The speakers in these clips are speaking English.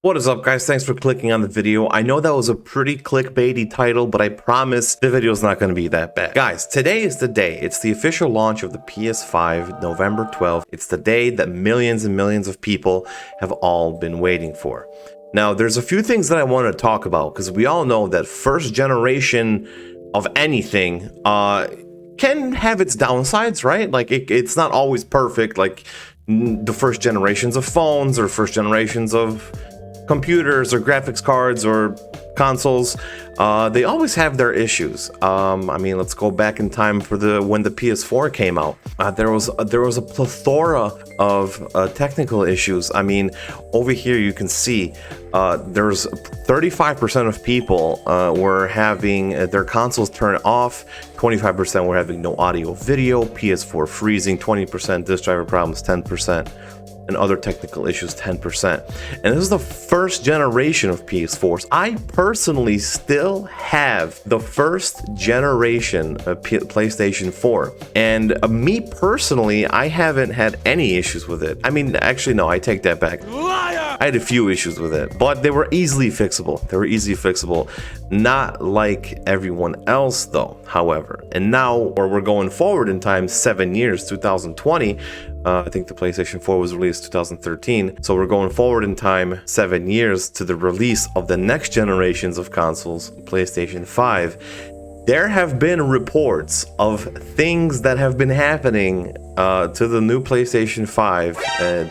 What is up, guys? Thanks for clicking on the video. I know that was a pretty clickbaity title, but I promise the video is not going to be that bad. Guys, today is the day. It's the official launch of the PS5, November 12th. It's the day that millions and millions of people have all been waiting for. Now, there's a few things that I want to talk about, because we all know that first generation of anything can have its downsides, right? Like, it's not always perfect, like the first generations of phones or first generations of computers or graphics cards or consoles. They always have their issues. I mean, let's go back in time for when the PS4 came out. There was a plethora of technical issues. I mean, over here you can see there's 35% of people were having their consoles turned off, 25% were having no audio video, PS4 freezing, 20% disk driver problems, 10%. and other technical issues 10%. And this is the first generation of PS4s. I personally still have the first generation of PlayStation 4. And me personally, I haven't had any issues with it. I mean, actually, no, I take that back. Liar! I had a few issues with it, but they were easily fixable. Not like everyone else though, however. And now, or we're going forward in time 7 years, 2020, I think the PlayStation 4 was released 2013. So we're going forward in time 7 years to the release of the next generations of consoles, PlayStation 5. There have been reports of things that have been happening to the new PlayStation 5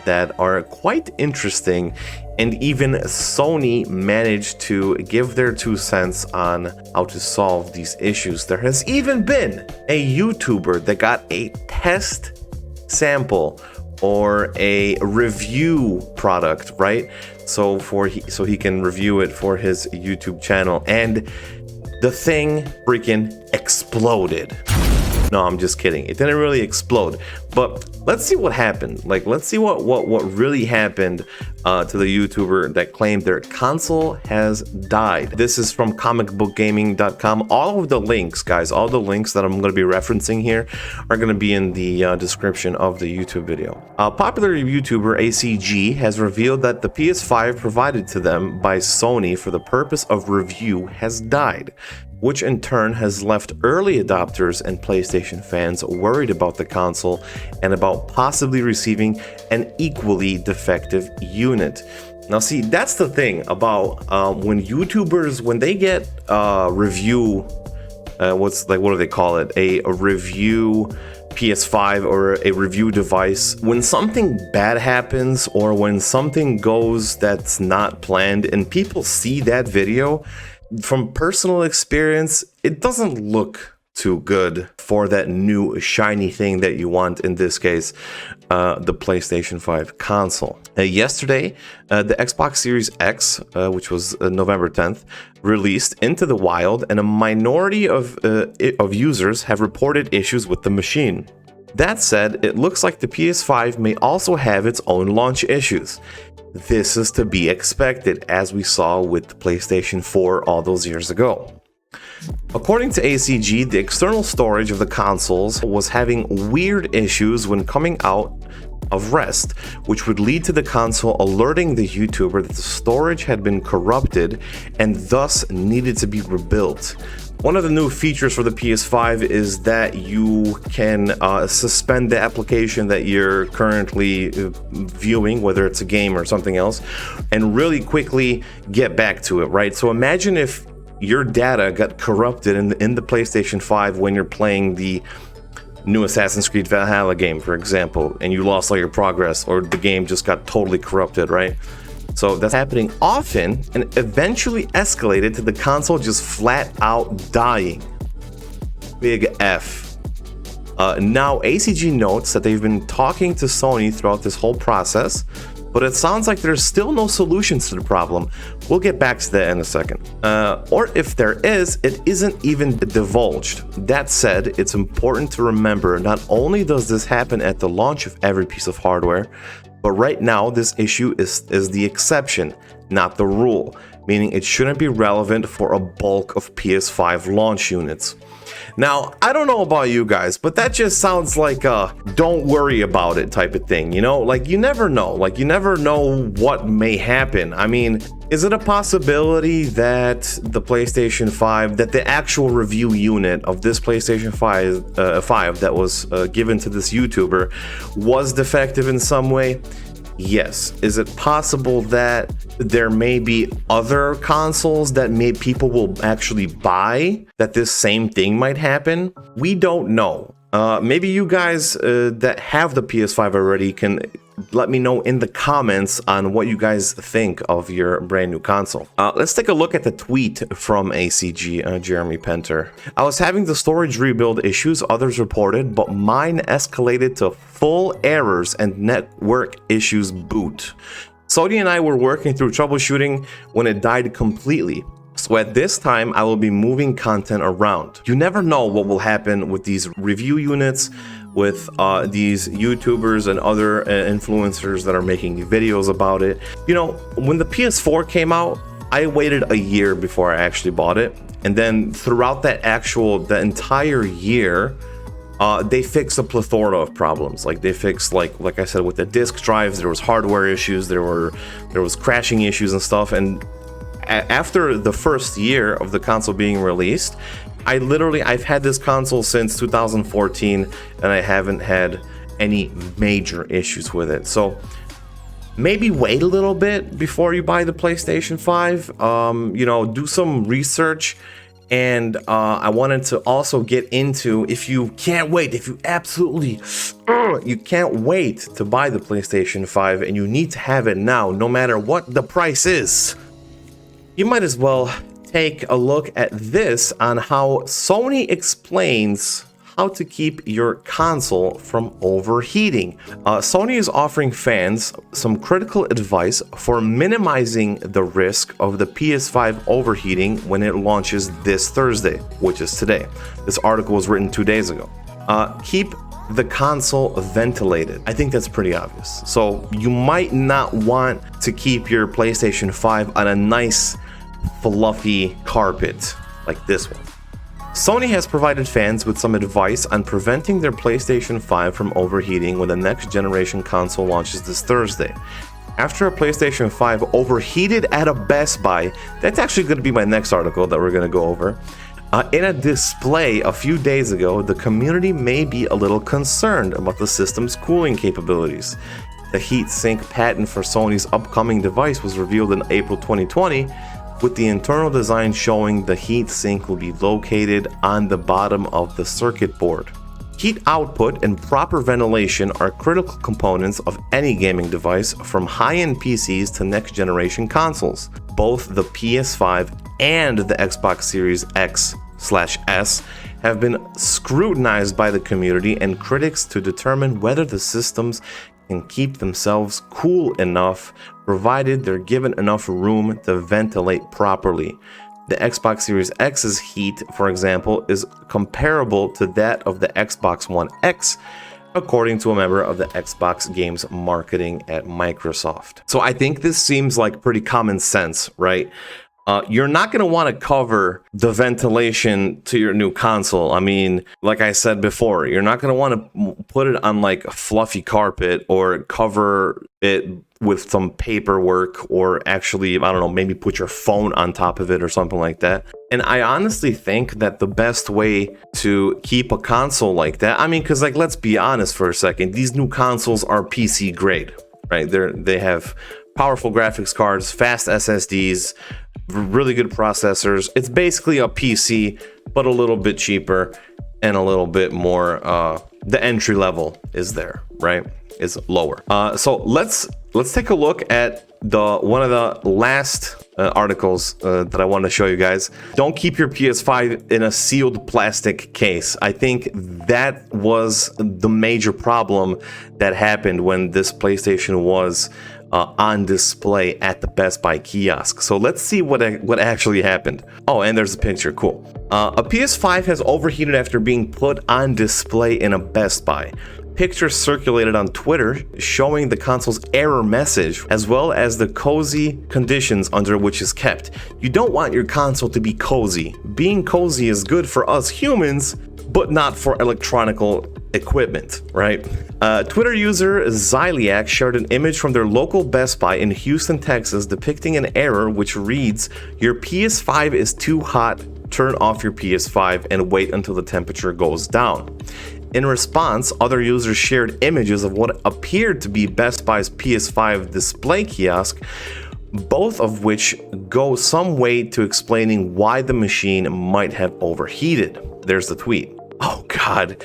that are quite interesting. And even Sony managed to give their 2 cents on how to solve these issues. There has even been a YouTuber that got a test sample or a review product, right? So he can review it for his YouTube channel, and the thing freaking exploded. No, I'm just kidding. It didn't really explode, but let's see what happened. Like, let's see what really happened to the YouTuber that claimed their console has died. This is from comicbookgaming.com. All of the links, guys, all the links that I'm going to be referencing here are going to be in the description of the YouTube video. Popular YouTuber ACG has revealed that the PS5 provided to them by Sony for the purpose of review has died, which in turn has left early adopters and PlayStation fans worried about the console and about possibly receiving an equally defective unit. Now, see, that's the thing about when YouTubers, when they get review, what do they call it? A review PS5 or a review device. When something bad happens or when something goes that's not planned and people see that video, from personal experience, it doesn't look too good for that new shiny thing that you want, in this case, the PlayStation 5 console. Yesterday, the Xbox Series X, which was November 10th, released into the wild, and a minority of users have reported issues with the machine. That said, it looks like the PS5 may also have its own launch issues. This is to be expected, as we saw with the PlayStation 4 all those years ago. According to ACG, the external storage of the consoles was having weird issues when coming out of rest, which would lead to the console alerting the YouTuber that the storage had been corrupted and thus needed to be rebuilt. One of the new features for the PS5 is that you can suspend the application that you're currently viewing, whether it's a game or something else, and really quickly get back to it, right? So imagine if your data got corrupted in the PlayStation 5 when you're playing the new Assassin's Creed Valhalla game, for example, and you lost all your progress, or the game just got totally corrupted, right? So that's happening often and eventually escalated to the console just flat out dying. Big F. Now, ACG notes that they've been talking to Sony throughout this whole process, but it sounds like there's still no solutions to the problem. We'll get back to that in a second. Or if there is, it isn't even divulged. That said, it's important to remember not only does this happen at the launch of every piece of hardware, but right now this issue is the exception, not the rule, meaning it shouldn't be relevant for a bulk of PS5 launch units. Now, I don't know about you guys, but that just sounds like a don't worry about it type of thing, you know? Like, you never know. Like, you never know what may happen. I mean, is it a possibility that the PlayStation 5, that the actual review unit of this PlayStation 5 that was given to this YouTuber was defective in some way? Yes. Is it possible that there may be other consoles that people will actually buy, that this same thing might happen? We don't know. Maybe you guys that have the PS5 already can let me know in the comments on what you guys think of your brand new console. Let's take a look at the tweet from ACG, Jeremy Penter. I was having the storage rebuild issues others reported, but mine escalated to full errors and network issues boot. Sony and I were working through troubleshooting when it died completely. So at this time, I will be moving content around. You never know what will happen with these review units, with these YouTubers and other influencers that are making videos about it. You know, when the PS4 came out, I waited a year before I actually bought it. And then throughout the entire year, they fixed a plethora of problems. Like they fixed, like I said, with the disk drives, there was hardware issues, there was crashing issues and stuff. And after the first year of the console being released, I've had this console since 2014 and I haven't had any major issues with it. So maybe wait a little bit before you buy the PlayStation 5. You know, do some research. And I wanted to also get into, if you can't wait, if you absolutely you can't wait to buy the PlayStation 5 and you need to have it now, no matter what the price is, you might as well take a look at this on how Sony explains how to keep your console from overheating. Sony is offering fans some critical advice for minimizing the risk of the PS5 overheating when it launches this Thursday, which is today. This article was written 2 days ago. Keep the console ventilated. I think that's pretty obvious. So you might not want to keep your PlayStation 5 on a nice fluffy carpet like this one. Sony has provided fans with some advice on preventing their PlayStation 5 from overheating when the next generation console launches this Thursday. After a PlayStation 5 overheated at a Best Buy, that's actually going to be my next article that we're going to go over. In a display a few days ago, the community may be a little concerned about the system's cooling capabilities. The heatsink patent for Sony's upcoming device was revealed in April 2020, with the internal design showing the heatsink will be located on the bottom of the circuit board. Heat output and proper ventilation are critical components of any gaming device, from high-end PCs to next-generation consoles. Both the PS5 and the Xbox Series X/S have been scrutinized by the community and critics to determine whether the systems can keep themselves cool enough, provided they're given enough room to ventilate properly. The Xbox Series X's heat, for example, is comparable to that of the Xbox One X, according to a member of the Xbox Games marketing at Microsoft. So I think this seems like pretty common sense, right? You're not going to want to cover the ventilation to your new console. I mean, like I said before, you're not going to want to put it on like a fluffy carpet or cover it with some paperwork, or actually, I don't know, maybe put your phone on top of it or something like that. And I honestly think that the best way to keep a console like that, I mean, because like, let's be honest for a second, these new consoles are PC grade, right? They have powerful graphics cards, fast SSDs, really good processors. It's basically a PC, but a little bit cheaper and a little bit more, the entry level is there, right? Is lower. So let's take a look at one of the last articles that I want to show you guys. Don't keep your PS5 in a sealed plastic case. I think that was the major problem that happened when this PlayStation was on display at the Best Buy kiosk. So let's see what actually happened. Oh, and there's a picture. Cool. A PS5 has overheated after being put on display in a Best Buy. Pictures circulated on Twitter showing the console's error message, as well as the cozy conditions under which it's kept. You don't want your console to be cozy. Being cozy is good for us humans, but not for electronical equipment, right? Twitter user Zyliak shared an image from their local Best Buy in Houston, Texas, depicting an error which reads, "Your PS5 is too hot. Turn off your PS5 and wait until the temperature goes down." In response, other users shared images of what appeared to be Best Buy's PS5 display kiosk, both of which go some way to explaining why the machine might have overheated. There's the tweet. Oh God,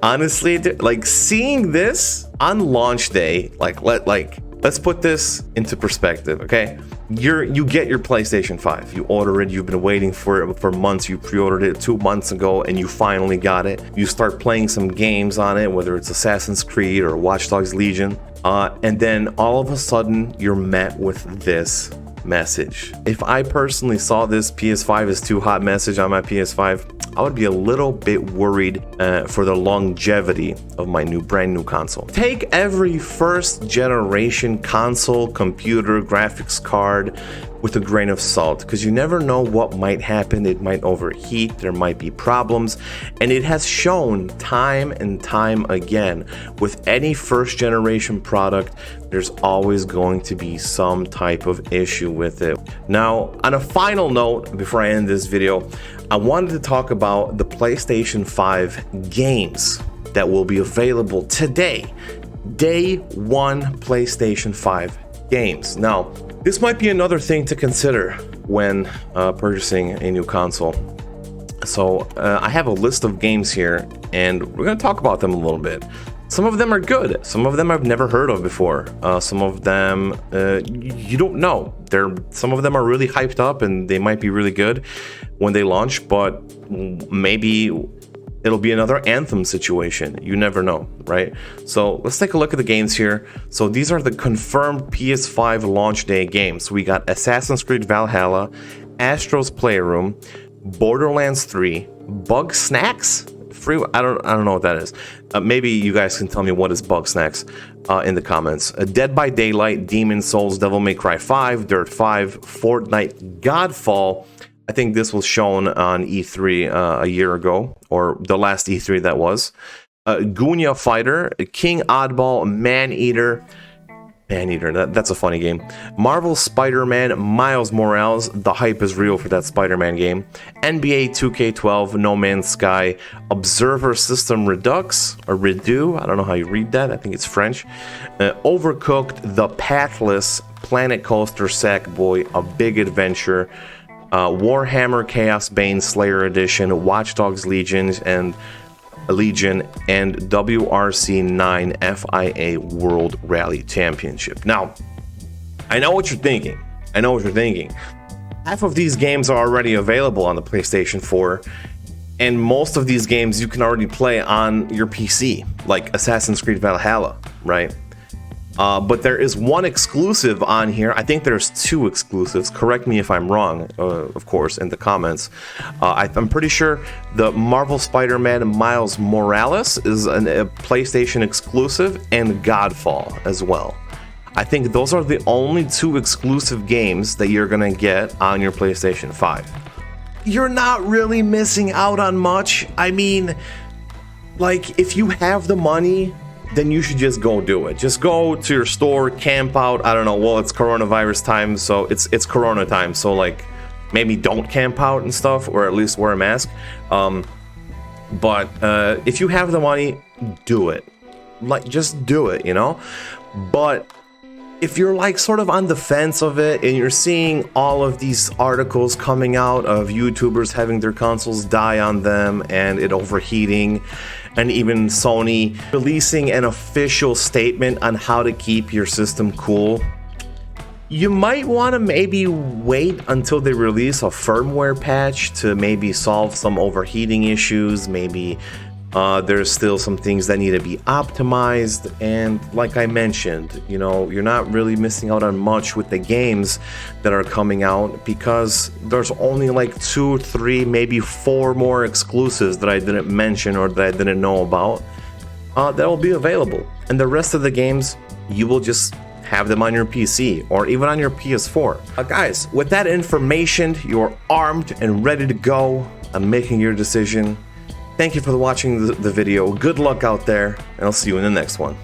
honestly, like seeing this on launch day, let's put this into perspective, okay? You get your PlayStation 5, you order it, you've been waiting for it for months, you pre-ordered it 2 months ago and you finally got it. You start playing some games on it, whether it's Assassin's Creed or Watch Dogs Legion, and then all of a sudden you're met with this message. If I personally saw this PS5 is too hot message on my PS5, I would be a little bit worried for the longevity of my brand new console. Take every first generation console, computer, graphics card with a grain of salt, because you never know what might happen. It might overheat, there might be problems, and it has shown time and time again with any first generation product, there's always going to be some type of issue with it. Now, on a final note, before I end this video, I wanted to talk about the PlayStation 5 games that will be available today. Day one PlayStation 5 games. Now, this might be another thing to consider when purchasing a new console. So I have a list of games here, and we're going to talk about them a little bit. Some of them are good. Some of them I've never heard of before. Some of them you don't know. Some of them are really hyped up, and they might be really good when they launch, but maybe it'll be another Anthem situation. You never know, right? So let's take a look at the games here. So these are the confirmed PS5 launch day games. We got Assassin's Creed Valhalla, Astro's Playroom, Borderlands 3, Bug Snacks? Free? I don't know what that is. Maybe you guys can tell me what is Bug Snacks in the comments. Dead by Daylight, Demon's Souls, Devil May Cry 5, Dirt 5, Fortnite, Godfall. I think this was shown on E3 a year ago, or the last E3 that was. Gunya Fighter, King Oddball, Maneater, that's a funny game. Marvel Spider-Man, Miles Morales, the hype is real for that Spider-Man game. NBA 2K12, No Man's Sky, Observer System Redux, or Redo, I don't know how you read that, I think it's French. Overcooked, The Pathless, Planet Coaster, Sackboy, A Big Adventure, Warhammer Chaos Bane Slayer Edition, Watch Dogs Legion, and WRC 9 FIA World Rally Championship. Now, I know what you're thinking. Half of these games are already available on the PlayStation 4, and most of these games you can already play on your PC, like Assassin's Creed Valhalla, right? But there is one exclusive on here. I think there's two exclusives. Correct me if I'm wrong, of course, in the comments. I'm pretty sure the Marvel Spider-Man Miles Morales is a PlayStation exclusive, and Godfall as well. I think those are the only two exclusive games that you're going to get on your PlayStation 5. You're not really missing out on much. I mean, like, if you have the money, then you should just go do it. Just go to your store, camp out. I don't know. Well, it's coronavirus time, so it's Corona time. So like, maybe don't camp out and stuff, or at least wear a mask. But if you have the money, do it. Like, just do it, you know. But if you're like sort of on the fence of it, and you're seeing all of these articles coming out of YouTubers having their consoles die on them and it overheating, and even Sony releasing an official statement on how to keep your system cool, you might want to maybe wait until they release a firmware patch to maybe solve some overheating issues. Maybe there's still some things that need to be optimized, and like I mentioned, you know, you're not really missing out on much with the games that are coming out, because there's only like 2, 3, maybe 4 more exclusives that I didn't mention or that I didn't know about that will be available, and the rest of the games you will just have them on your PC or even on your PS4. Guys, with that information, you're armed and ready to go on making your decision. Thank you for watching the video. Good luck out there, and I'll see you in the next one.